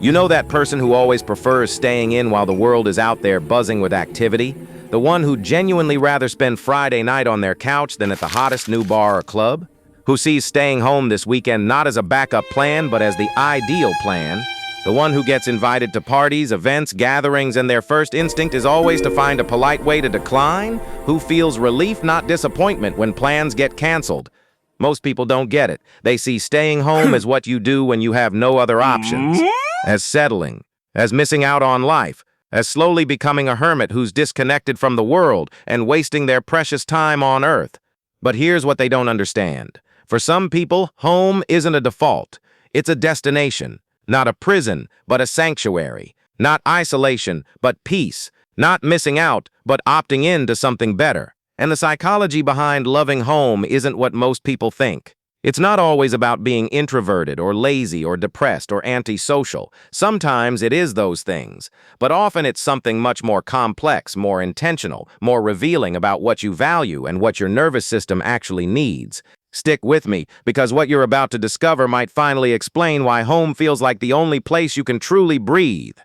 You know that person who always prefers staying in while the world is out there buzzing with activity? The one who genuinely rather spend Friday night on their couch than at the hottest new bar or club? Who sees staying home this weekend not as a backup plan, but as the ideal plan? The one who gets invited to parties, events, gatherings, and their first instinct is always to find a polite way to decline? Who feels relief, not disappointment, when plans get canceled? Most people don't get it. They see staying home as what you do when you have no other options. As settling, as missing out on life, as slowly becoming a hermit who's disconnected from the world and wasting their precious time on Earth. But here's what they don't understand. For some people, home isn't a default. It's a destination, not a prison, but a sanctuary. Not isolation, but peace. Not missing out, but opting in to something better. And the psychology behind loving home isn't what most people think. It's not always about being introverted or lazy or depressed or antisocial. Sometimes it is those things, but often it's something much more complex, more intentional, more revealing about what you value and what your nervous system actually needs. Stick with me, because what you're about to discover might finally explain why home feels like the only place you can truly breathe.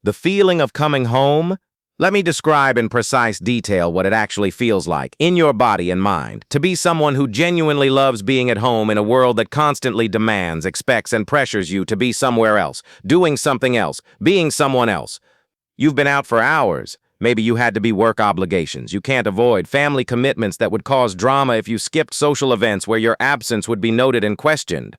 The feeling of coming home? Let me describe in precise detail what it actually feels like, in your body and mind, to be someone who genuinely loves being at home in a world that constantly demands, expects, and pressures you to be somewhere else, doing something else, being someone else. You've been out for hours. Maybe you had to be work obligations you can't avoid, family commitments that would cause drama if you skipped social events where your absence would be noted and questioned.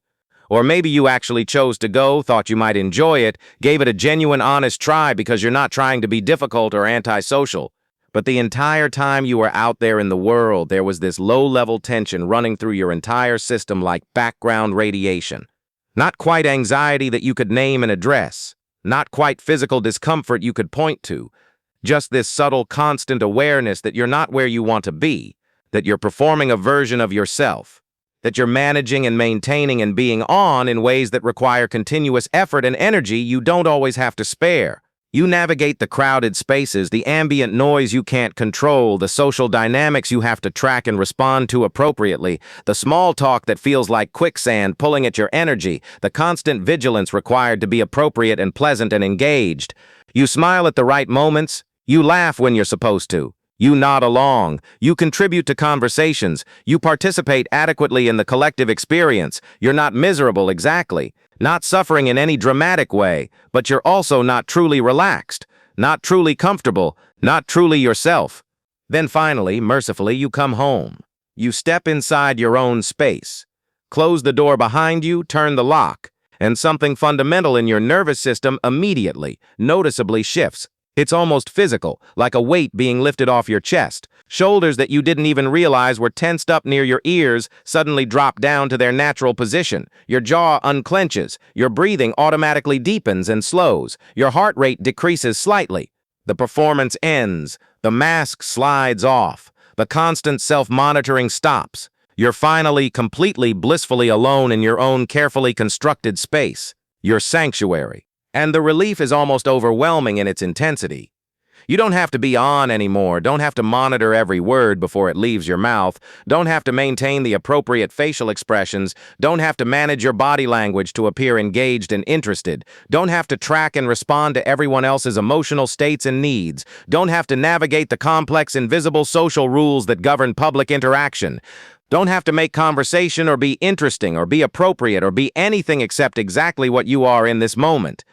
Or maybe you actually chose to go, thought you might enjoy it, gave it a genuine, honest try because you're not trying to be difficult or antisocial. But the entire time you were out there in the world, there was this low-level tension running through your entire system like background radiation. Not quite anxiety that you could name and address. Not quite physical discomfort you could point to. Just this subtle, constant awareness that you're not where you want to be, that you're performing a version of yourself, that you're managing and maintaining and being on in ways that require continuous effort and energy you don't always have to spare. You navigate the crowded spaces, the ambient noise you can't control, the social dynamics you have to track and respond to appropriately, the small talk that feels like quicksand pulling at your energy, the constant vigilance required to be appropriate and pleasant and engaged. You smile at the right moments. You laugh when you're supposed to. You nod along, you contribute to conversations, you participate adequately in the collective experience. You're not miserable exactly, not suffering in any dramatic way, but you're also not truly relaxed, not truly comfortable, not truly yourself. Then finally, mercifully, you come home. You step inside your own space. Close the door behind you, turn the lock, and something fundamental in your nervous system immediately, noticeably shifts. It's almost physical, like a weight being lifted off your chest. Shoulders that you didn't even realize were tensed up near your ears suddenly drop down to their natural position. Your jaw unclenches. Your breathing automatically deepens and slows. Your heart rate decreases slightly. The performance ends. The mask slides off. The constant self-monitoring stops. You're finally, completely, blissfully alone in your own carefully constructed space. Your sanctuary. And the relief is almost overwhelming in its intensity. You don't have to be on anymore, don't have to monitor every word before it leaves your mouth, don't have to maintain the appropriate facial expressions, don't have to manage your body language to appear engaged and interested, don't have to track and respond to everyone else's emotional states and needs, don't have to navigate the complex invisible social rules that govern public interaction. Don't have to make conversation or be interesting or be appropriate or be anything except exactly what you are in this moment.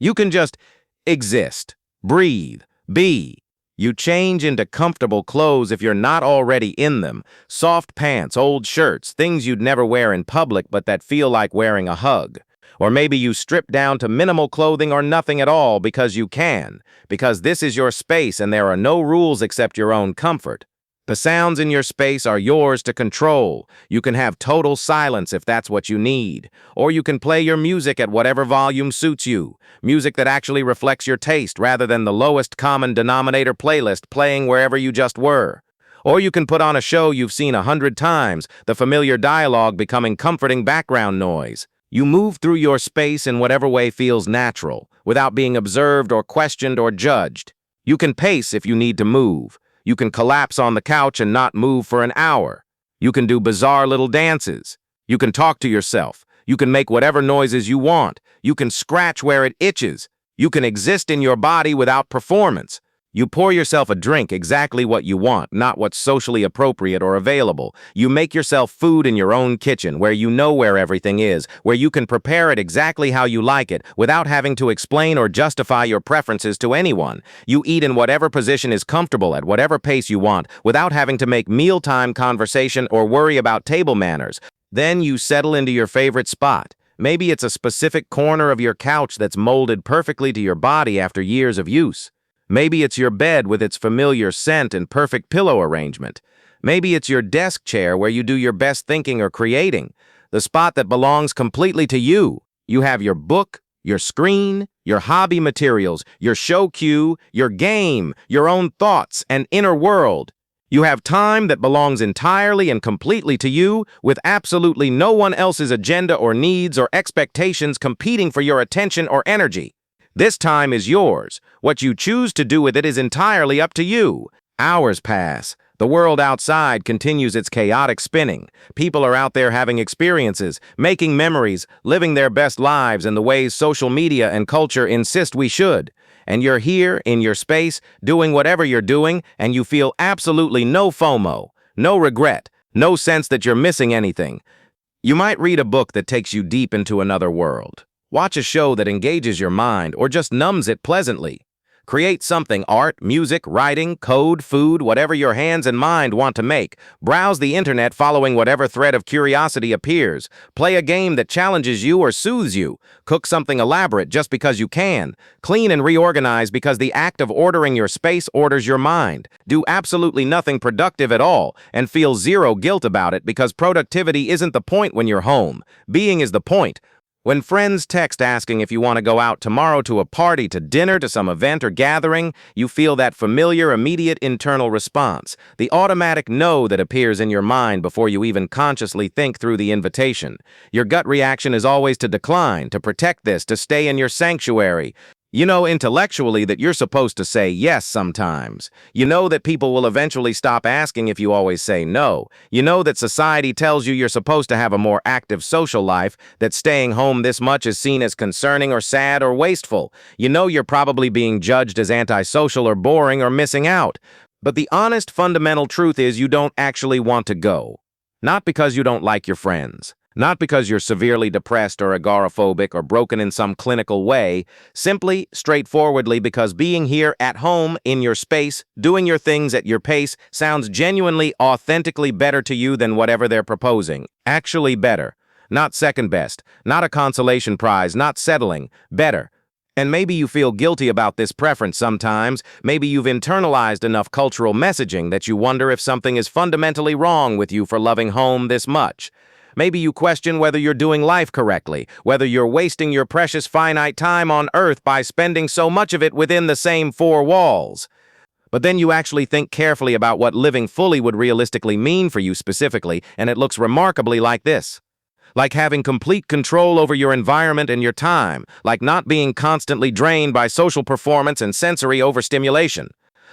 You can just exist, breathe, be. You change into comfortable clothes if you're not already in them. Soft pants, old shirts, things you'd never wear in public but that feel like wearing a hug. Or maybe you strip down to minimal clothing or nothing at all because you can, because this is your space and there are no rules except your own comfort. The sounds in your space are yours to control. You can have total silence if that's what you need. Or you can play your music at whatever volume suits you. Music that actually reflects your taste rather than the lowest common denominator playlist playing wherever you just were. Or you can put on a show you've seen 100 times, the familiar dialogue becoming comforting background noise. You move through your space in whatever way feels natural, without being observed or questioned or judged. You can pace if you need to move. You can collapse on the couch and not move for an hour. You can do bizarre little dances. You can talk to yourself. You can make whatever noises you want. You can scratch where it itches. You can exist in your body without performance. You pour yourself a drink exactly what you want, not what's socially appropriate or available. You make yourself food in your own kitchen, where you know where everything is, where you can prepare it exactly how you like it, without having to explain or justify your preferences to anyone. You eat in whatever position is comfortable at whatever pace you want, without having to make mealtime conversation or worry about table manners. Then you settle into your favorite spot. Maybe it's a specific corner of your couch that's molded perfectly to your body after years of use. Maybe it's your bed with its familiar scent and perfect pillow arrangement. Maybe it's your desk chair where you do your best thinking or creating, the spot that belongs completely to you. You have your book, your screen, your hobby materials, your show cue, your game, your own thoughts and inner world. You have time that belongs entirely and completely to you, with absolutely no one else's agenda or needs or expectations competing for your attention or energy. This time is yours. What you choose to do with it is entirely up to you. Hours pass. The world outside continues its chaotic spinning. People are out there having experiences, making memories, living their best lives in the ways social media and culture insist we should. And you're here, in your space, doing whatever you're doing, and you feel absolutely no FOMO, no regret, no sense that you're missing anything. You might read a book that takes you deep into another world. Watch a show that engages your mind or just numbs it pleasantly. Create something, art, music, writing, code, food, whatever your hands and mind want to make. Browse the internet following whatever thread of curiosity appears. Play a game that challenges you or soothes you. Cook something elaborate just because you can. Clean and reorganize because the act of ordering your space orders your mind. Do absolutely nothing productive at all and feel zero guilt about it because productivity isn't the point when you're home. Being is the point. When friends text asking if you want to go out tomorrow to a party, to dinner, to some event or gathering, you feel that familiar, immediate internal response, the automatic no that appears in your mind before you even consciously think through the invitation. Your gut reaction is always to decline, to protect this, to stay in your sanctuary. You know intellectually that you're supposed to say yes sometimes. You know that people will eventually stop asking if you always say no. You know that society tells you you're supposed to have a more active social life, that staying home this much is seen as concerning or sad or wasteful. You know you're probably being judged as antisocial or boring or missing out. But the honest, fundamental truth is you don't actually want to go. Not because you don't like your friends. Not because you're severely depressed or agoraphobic or broken in some clinical way, simply, straightforwardly because being here at home, in your space, doing your things at your pace, sounds genuinely, authentically better to you than whatever they're proposing. Actually better. Not second best. Not a consolation prize. Not settling. Better. And maybe you feel guilty about this preference sometimes. Maybe you've internalized enough cultural messaging that you wonder if something is fundamentally wrong with you for loving home this much. Maybe you question whether you're doing life correctly, whether you're wasting your precious finite time on Earth by spending so much of it within the same four walls. But then you actually think carefully about what living fully would realistically mean for you specifically, and it looks remarkably like this. Like having complete control over your environment and your time, like not being constantly drained by social performance and sensory overstimulation.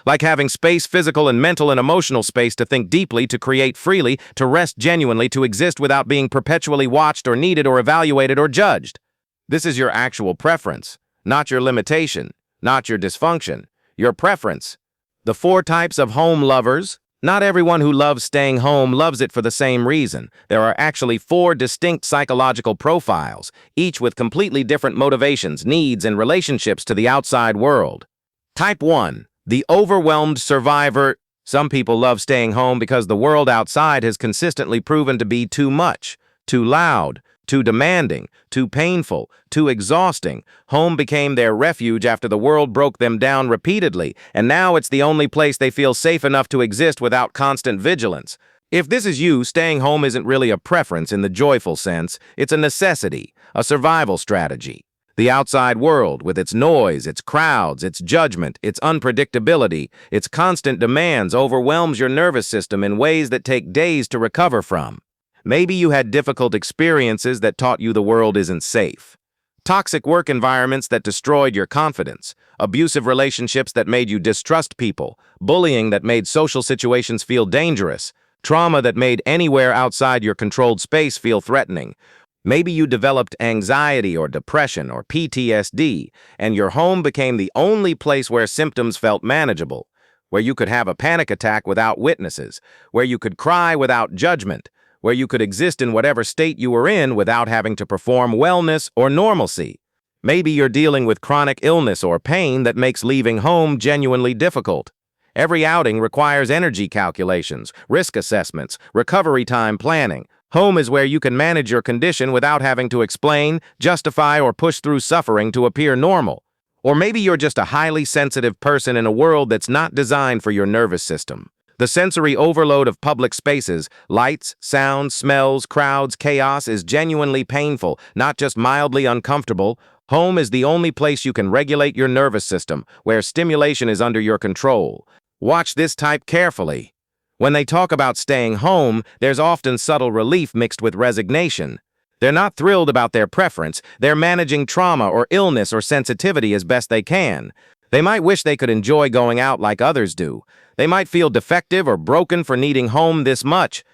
Like having space, physical and mental and emotional space to think deeply, to create freely, to rest genuinely, to exist without being perpetually watched or needed or evaluated or judged. This is your actual preference, not your limitation, not your dysfunction, your preference. The 4 types of home lovers. Not everyone who loves staying home loves it for the same reason. There are actually 4 distinct psychological profiles, each with completely different motivations, needs, and relationships to the outside world. Type 1. The overwhelmed survivor. Some people love staying home because the world outside has consistently proven to be too much, too loud, too demanding, too painful, too exhausting. Home became their refuge after the world broke them down repeatedly, and now it's the only place they feel safe enough to exist without constant vigilance. If this is you, staying home isn't really a preference in the joyful sense. It's a necessity, a survival strategy. The outside world, with its noise, its crowds, its judgment, its unpredictability, its constant demands, overwhelms your nervous system in ways that take days to recover from. Maybe you had difficult experiences that taught you the world isn't safe. Toxic work environments that destroyed your confidence. Abusive relationships that made you distrust people. Bullying that made social situations feel dangerous. Trauma that made anywhere outside your controlled space feel threatening. Maybe you developed anxiety or depression or PTSD, and your home became the only place where symptoms felt manageable, where you could have a panic attack without witnesses, where you could cry without judgment, where you could exist in whatever state you were in without having to perform wellness or normalcy. Maybe you're dealing with chronic illness or pain that makes leaving home genuinely difficult. Every outing requires energy calculations, risk assessments, recovery time planning. Home is where you can manage your condition without having to explain, justify, or push through suffering to appear normal. Or maybe you're just a highly sensitive person in a world that's not designed for your nervous system. The sensory overload of public spaces, lights, sounds, smells, crowds, chaos is genuinely painful, not just mildly uncomfortable. Home is the only place you can regulate your nervous system, where stimulation is under your control. Watch this type carefully. When they talk about staying home, there's often subtle relief mixed with resignation. They're not thrilled about their preference. They're managing trauma or illness or sensitivity as best they can. They might wish they could enjoy going out like others do. They might feel defective or broken for needing home this much.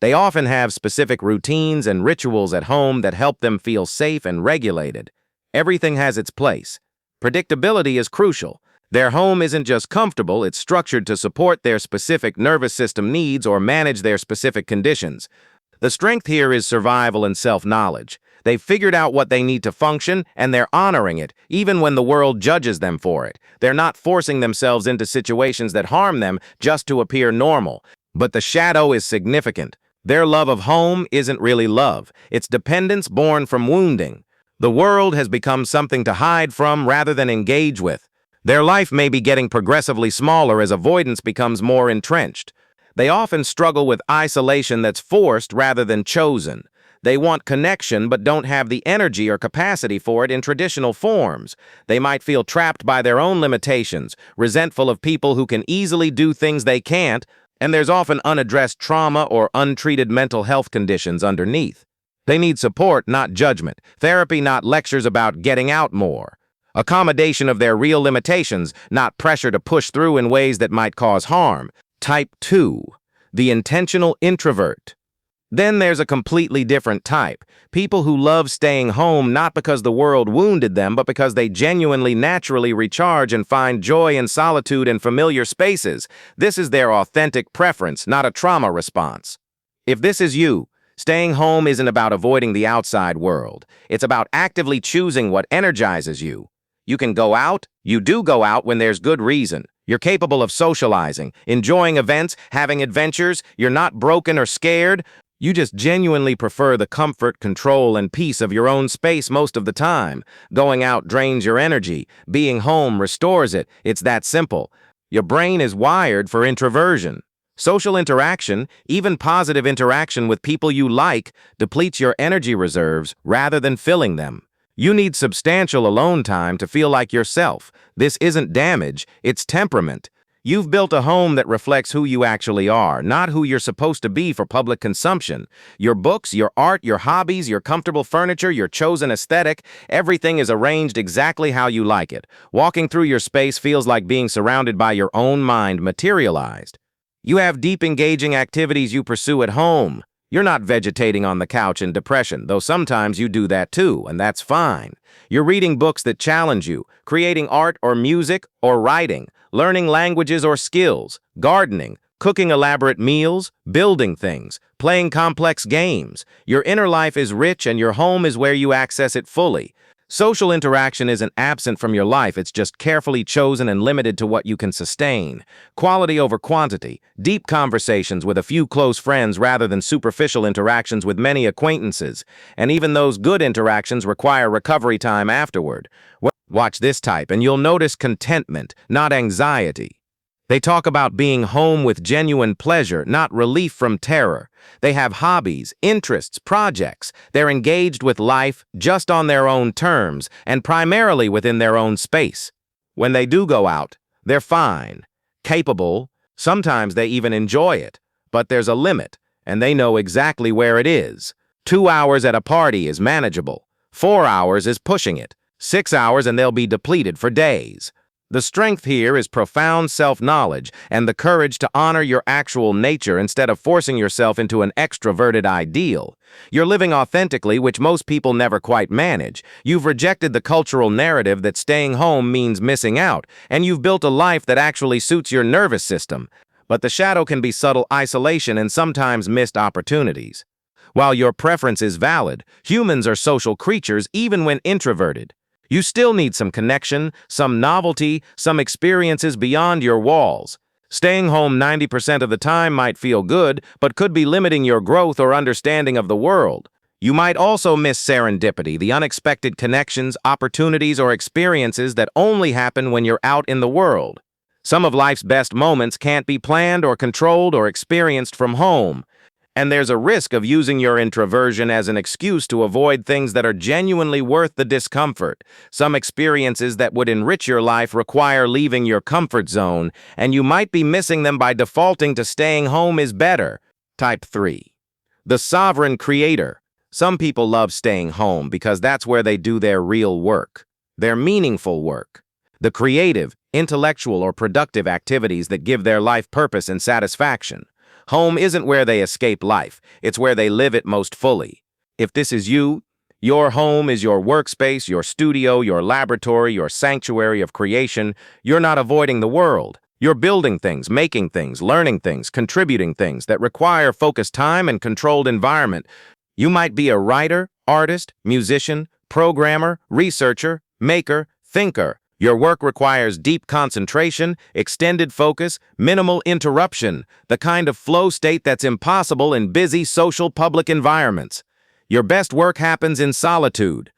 They often have specific routines and rituals at home that help them feel safe and regulated. Everything has its place. Predictability is crucial. Their home isn't just comfortable, it's structured to support their specific nervous system needs or manage their specific conditions. The strength here is survival and self-knowledge. They've figured out what they need to function, and they're honoring it, even when the world judges them for it. They're not forcing themselves into situations that harm them just to appear normal. But the shadow is significant. Their love of home isn't really love. It's dependence born from wounding. The world has become something to hide from rather than engage with. Their life may be getting progressively smaller as avoidance becomes more entrenched. They often struggle with isolation that's forced rather than chosen. They want connection but don't have the energy or capacity for it in traditional forms. They might feel trapped by their own limitations, resentful of people who can easily do things they can't, and there's often unaddressed trauma or untreated mental health conditions underneath. They need support, not judgment. Therapy, not lectures about getting out more. Accommodation of their real limitations, not pressure to push through in ways that might cause harm. Type 2. The intentional introvert. Then there's a completely different type. People who love staying home not because the world wounded them, but because they genuinely naturally recharge and find joy in solitude and familiar spaces. This is their authentic preference, not a trauma response. If this is you, staying home isn't about avoiding the outside world. It's about actively choosing what energizes you. You can go out. You do go out when there's good reason. You're capable of socializing, enjoying events, having adventures. You're not broken or scared. You just genuinely prefer the comfort, control, and peace of your own space most of the time. Going out drains your energy. Being home restores it. It's that simple. Your brain is wired for introversion. Social interaction, even positive interaction with people you like, depletes your energy reserves rather than filling them. You need substantial alone time to feel like yourself. This isn't damage, it's temperament. You've built a home that reflects who you actually are, not who you're supposed to be for public consumption. Your books, your art, your hobbies, your comfortable furniture, your chosen aesthetic, everything is arranged exactly how you like it. Walking through your space feels like being surrounded by your own mind materialized. You have deep, engaging activities you pursue at home. You're not vegetating on the couch in depression, though sometimes you do that too, and that's fine. You're reading books that challenge you, creating art or music or writing, learning languages or skills, gardening, cooking elaborate meals, building things, playing complex games. Your inner life is rich and your home is where you access it fully. Social interaction isn't absent from your life, it's just carefully chosen and limited to what you can sustain. Quality over quantity, deep conversations with a few close friends rather than superficial interactions with many acquaintances. And even those good interactions require recovery time afterward. Watch this type and you'll notice contentment, not anxiety. They talk about being home with genuine pleasure, not relief from terror. They have hobbies, interests, projects. They're engaged with life just on their own terms and primarily within their own space. When they do go out, they're fine, capable. Sometimes they even enjoy it. But there's a limit, and they know exactly where it is. 2 hours at a party is manageable. 4 hours is pushing it. 6 hours and they'll be depleted for days. The strength here is profound self-knowledge and the courage to honor your actual nature instead of forcing yourself into an extroverted ideal. You're living authentically, which most people never quite manage. You've rejected the cultural narrative that staying home means missing out, and you've built a life that actually suits your nervous system. But the shadow can be subtle isolation and sometimes missed opportunities. While your preference is valid, humans are social creatures even when introverted. You still need some connection, some novelty, some experiences beyond your walls. Staying home 90% of the time might feel good, but could be limiting your growth or understanding of the world. You might also miss serendipity, the unexpected connections, opportunities, or experiences that only happen when you're out in the world. Some of life's best moments can't be planned or controlled or experienced from home. And there's a risk of using your introversion as an excuse to avoid things that are genuinely worth the discomfort. Some experiences that would enrich your life require leaving your comfort zone, and you might be missing them by defaulting to staying home is better. Type 3. The sovereign creator. Some people love staying home because that's where they do their real work, their meaningful work. The creative, intellectual, or productive activities that give their life purpose and satisfaction. Home isn't where they escape life, it's where they live it most fully. If this is you, your home is your workspace, your studio, your laboratory, your sanctuary of creation. You're not avoiding the world. You're building things, making things, learning things, contributing things that require focused time and controlled environment. You might be a writer, artist, musician, programmer, researcher, maker, thinker. Your work requires deep concentration, extended focus, minimal interruption, the kind of flow state that's impossible in busy social public environments. Your best work happens in solitude.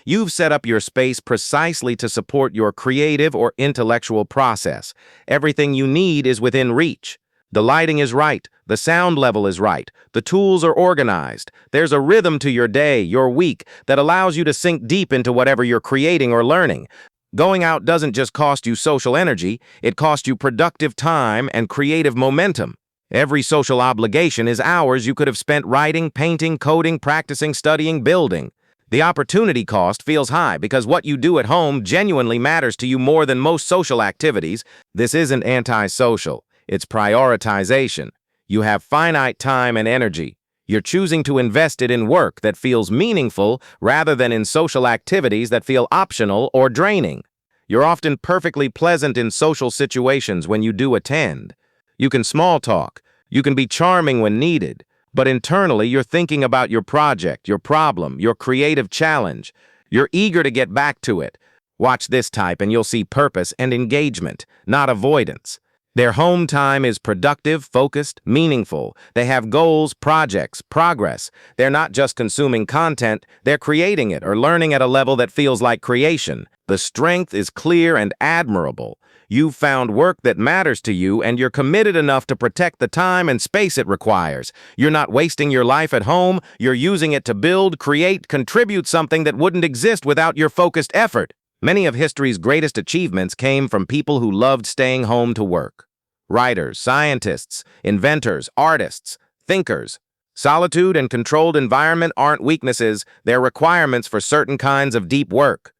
You've set up your space precisely to support your creative or intellectual process. Everything you need is within reach. The lighting is right, the sound level is right, the tools are organized. There's a rhythm to your day, your week, that allows you to sink deep into whatever you're creating or learning. Going out doesn't just cost you social energy, it costs you productive time and creative momentum. Every social obligation is hours you could have spent writing, painting, coding, practicing, studying, building. The opportunity cost feels high because what you do at home genuinely matters to you more than most social activities. This isn't antisocial, it's prioritization. You have finite time and energy. You're choosing to invest it in work that feels meaningful rather than in social activities that feel optional or draining. You're often perfectly pleasant in social situations when you do attend. You can small talk. You can be charming when needed. But internally, you're thinking about your project, your problem, your creative challenge. You're eager to get back to it. Watch this type and you'll see purpose and engagement, not avoidance. Their home time is productive, focused, meaningful. They have goals, projects, progress. They're not just consuming content, they're creating it or learning at a level that feels like creation. The strength is clear and admirable. You've found work that matters to you and you're committed enough to protect the time and space it requires. You're not wasting your life at home, you're using it to build, create, contribute something that wouldn't exist without your focused effort. Many of history's greatest achievements came from people who loved staying home to work. Writers, scientists, inventors, artists, thinkers. Solitude and controlled environment aren't weaknesses, they're requirements for certain kinds of deep work.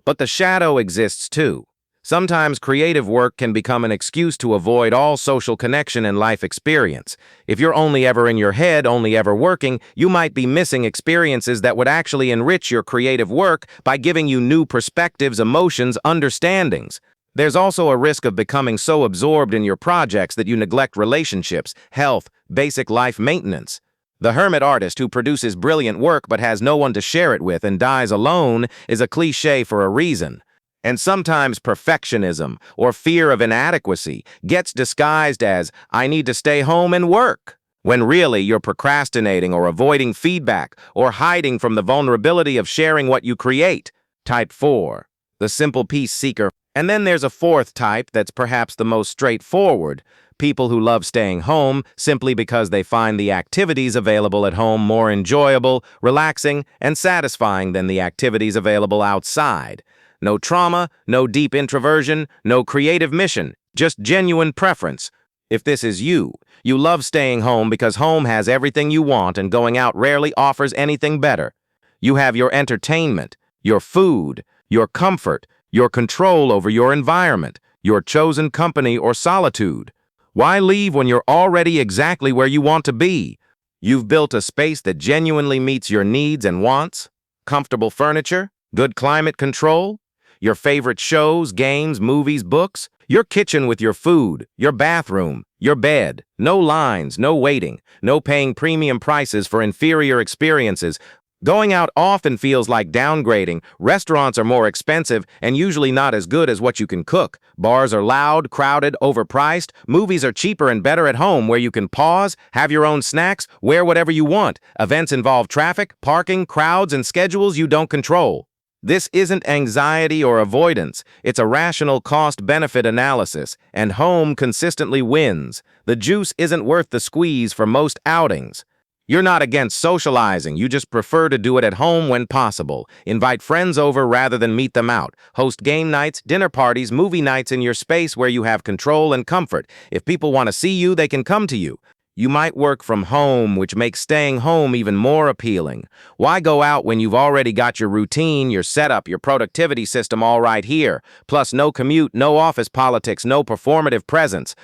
But the shadow exists too. Sometimes creative work can become an excuse to avoid all social connection and life experience. If you're only ever in your head, only ever working, you might be missing experiences that would actually enrich your creative work by giving you new perspectives, emotions, understandings. There's also a risk of becoming so absorbed in your projects that you neglect relationships, health, basic life maintenance. The hermit artist who produces brilliant work but has no one to share it with and dies alone is a cliché for a reason. And sometimes perfectionism or fear of inadequacy gets disguised as, I need to stay home and work, when really you're procrastinating or avoiding feedback or hiding from the vulnerability of sharing what you create. Type 4, the simple peace seeker. And then there's a fourth type that's perhaps the most straightforward, people who love staying home simply because they find the activities available at home more enjoyable, relaxing, and satisfying than the activities available outside. No trauma, no deep introversion, no creative mission, just genuine preference. If this is you, you love staying home because home has everything you want and going out rarely offers anything better. You have your entertainment, your food, your comfort, your control over your environment, your chosen company or solitude. Why leave when you're already exactly where you want to be? You've built a space that genuinely meets your needs and wants. Comfortable furniture, good climate control, your favorite shows, games, movies, books, your kitchen with your food, your bathroom, your bed, no lines, no waiting, no paying premium prices for inferior experiences. Going out often feels like downgrading. Restaurants are more expensive and usually not as good as what you can cook. Bars are loud, crowded, overpriced. Movies are cheaper and better at home where you can pause, have your own snacks, wear whatever you want. Events involve traffic, parking, crowds, and schedules you don't control. This isn't anxiety or avoidance. It's a rational cost-benefit analysis, and home consistently wins. The juice isn't worth the squeeze for most outings. You're not against socializing, you just prefer to do it at home when possible. Invite friends over rather than meet them out. Host game nights, dinner parties, movie nights in your space where you have control and comfort. If people want to see you, they can come to you. You might work from home, which makes staying home even more appealing. Why go out when you've already got your routine, your setup, your productivity system all right here? Plus, no commute, no office politics, no performative presence.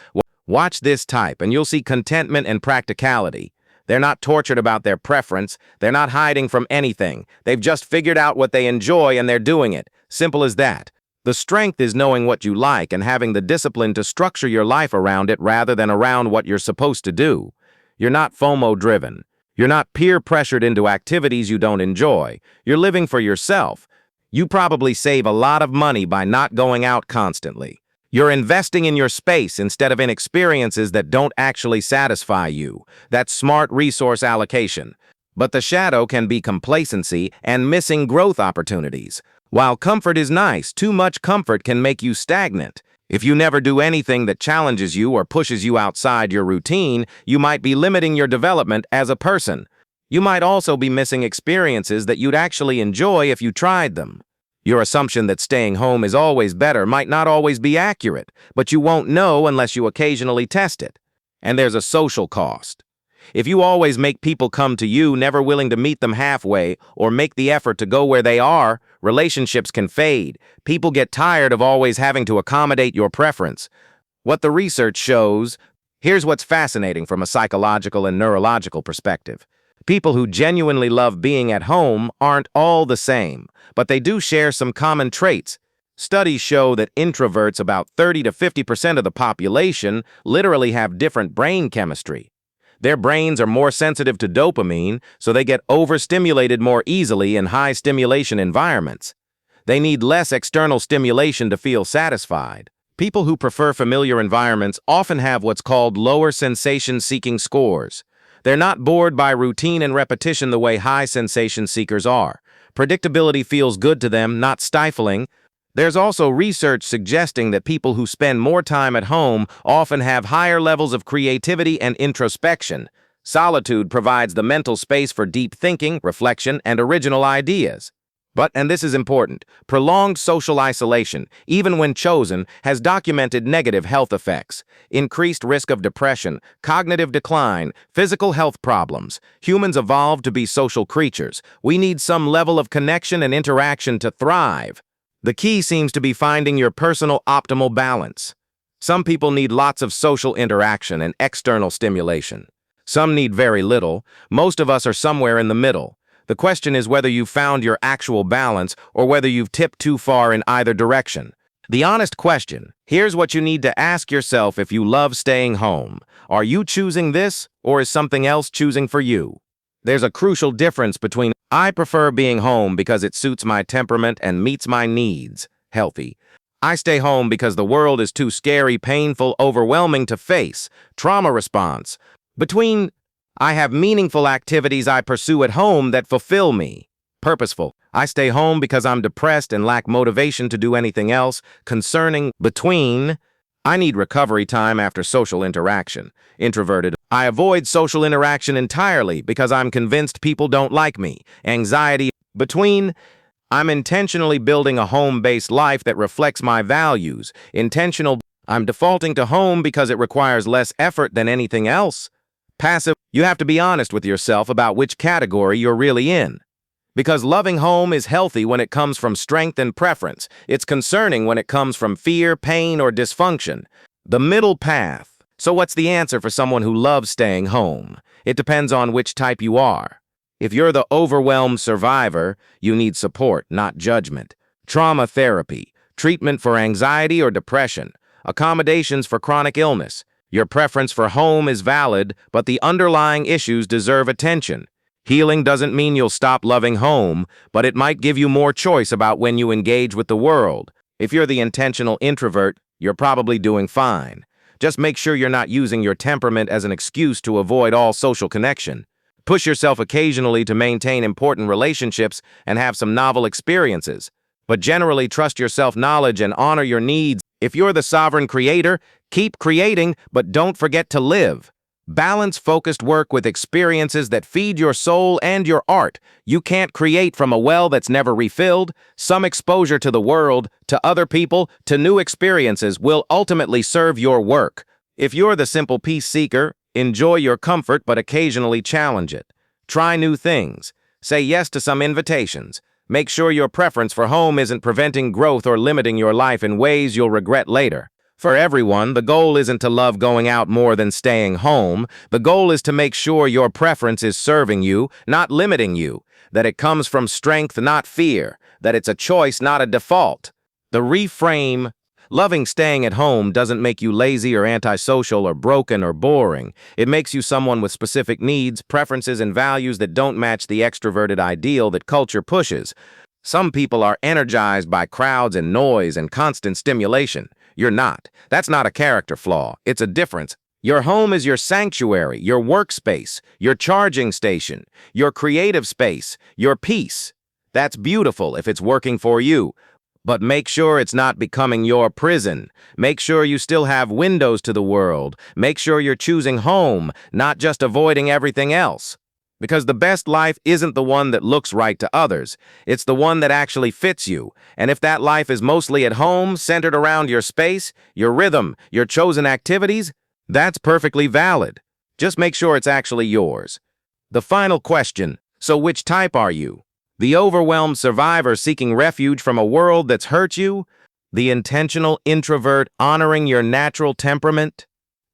Watch this type, and you'll see contentment and practicality. They're not tortured about their preference. They're not hiding from anything. They've just figured out what they enjoy and they're doing it. Simple as that. The strength is knowing what you like and having the discipline to structure your life around it rather than around what you're supposed to do. You're not FOMO-driven. You're not peer-pressured into activities you don't enjoy. You're living for yourself. You probably save a lot of money by not going out constantly. You're investing in your space instead of in experiences that don't actually satisfy you. That's smart resource allocation. But the shadow can be complacency and missing growth opportunities. While comfort is nice, too much comfort can make you stagnant. If you never do anything that challenges you or pushes you outside your routine, you might be limiting your development as a person. You might also be missing experiences that you'd actually enjoy if you tried them. Your assumption that staying home is always better might not always be accurate, but you won't know unless you occasionally test it. And there's a social cost. If you always make people come to you, never willing to meet them halfway or make the effort to go where they are, relationships can fade. People get tired of always having to accommodate your preference. What the research shows, here's what's fascinating from a psychological and neurological perspective. People who genuinely love being at home aren't all the same, but they do share some common traits. Studies show that introverts, about 30 to 50% of the population, literally have different brain chemistry. Their brains are more sensitive to dopamine, so they get overstimulated more easily in high-stimulation environments. They need less external stimulation to feel satisfied. People who prefer familiar environments often have what's called lower sensation-seeking scores. They're not bored by routine and repetition the way high sensation seekers are. Predictability feels good to them, not stifling. There's also research suggesting that people who spend more time at home often have higher levels of creativity and introspection. Solitude provides the mental space for deep thinking, reflection, and original ideas. But, and this is important, prolonged social isolation, even when chosen, has documented negative health effects. Increased risk of depression, cognitive decline, physical health problems. Humans evolved to be social creatures. We need some level of connection and interaction to thrive. The key seems to be finding your personal optimal balance. Some people need lots of social interaction and external stimulation. Some need very little. Most of us are somewhere in the middle. The question is whether you've found your actual balance or whether you've tipped too far in either direction. The honest question, here's what you need to ask yourself if you love staying home. Are you choosing this, or is something else choosing for you? There's a crucial difference between I prefer being home because it suits my temperament and meets my needs, healthy. I stay home because the world is too scary, painful, overwhelming to face, trauma response. Between I have meaningful activities I pursue at home that fulfill me. Purposeful. I stay home because I'm depressed and lack motivation to do anything else. Concerning. Between. I need recovery time after social interaction. Introverted. I avoid social interaction entirely because I'm convinced people don't like me. Anxiety. Between. I'm intentionally building a home-based life that reflects my values. Intentional. I'm defaulting to home because it requires less effort than anything else. Passive. You have to be honest with yourself about which category you're really in. Because loving home is healthy when it comes from strength and preference. It's concerning when it comes from fear, pain, or dysfunction. The middle path. So what's the answer for someone who loves staying home? It depends on which type you are. If you're the overwhelmed survivor, you need support, not judgment. Trauma therapy, treatment for anxiety or depression, accommodations for chronic illness. Your preference for home is valid, but the underlying issues deserve attention. Healing doesn't mean you'll stop loving home, but it might give you more choice about when you engage with the world. If you're the intentional introvert, you're probably doing fine. Just make sure you're not using your temperament as an excuse to avoid all social connection. Push yourself occasionally to maintain important relationships and have some novel experiences. But generally trust your self-knowledge and honor your needs. If you're the sovereign creator, keep creating, but don't forget to live. Balance focused work with experiences that feed your soul and your art. You can't create from a well that's never refilled. Some exposure to the world, to other people, to new experiences will ultimately serve your work. If you're the simple peace seeker, enjoy your comfort but occasionally challenge it. Try new things. Say yes to some invitations. Make sure your preference for home isn't preventing growth or limiting your life in ways you'll regret later. For everyone, the goal isn't to love going out more than staying home. The goal is to make sure your preference is serving you, not limiting you, that it comes from strength, not fear, that it's a choice, not a default. The reframe, loving staying at home doesn't make you lazy or antisocial or broken or boring. It makes you someone with specific needs, preferences, and values that don't match the extroverted ideal that culture pushes. Some people are energized by crowds and noise and constant stimulation. You're not. That's not a character flaw. It's a difference. Your home is your sanctuary, your workspace, your charging station, your creative space, your peace. That's beautiful if it's working for you. But make sure it's not becoming your prison. Make sure you still have windows to the world. Make sure you're choosing home, not just avoiding everything else. Because the best life isn't the one that looks right to others. It's the one that actually fits you. And if that life is mostly at home, centered around your space, your rhythm, your chosen activities, that's perfectly valid. Just make sure it's actually yours. The final question, so which type are you? The overwhelmed survivor seeking refuge from a world that's hurt you? The intentional introvert honoring your natural temperament?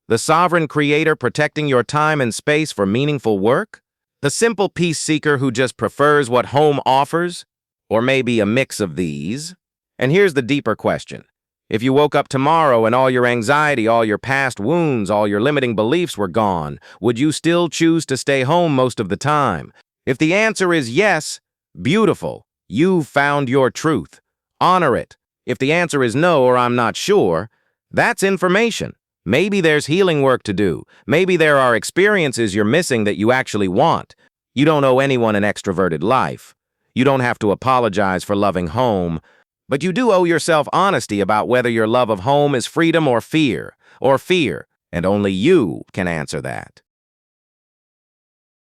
The sovereign creator protecting your time and space for meaningful work? The simple peace seeker who just prefers what home offers? Or maybe a mix of these? And here's the deeper question. If you woke up tomorrow and all your anxiety, all your past wounds, all your limiting beliefs were gone, would you still choose to stay home most of the time? If the answer is yes, beautiful. You've found your truth. Honor it. If the answer is no or I'm not sure, that's information. Maybe there's healing work to do. Maybe there are experiences you're missing that you actually want. You don't owe anyone an extroverted life. You don't have to apologize for loving home. But you do owe yourself honesty about whether your love of home is freedom or fear, and only you can answer that.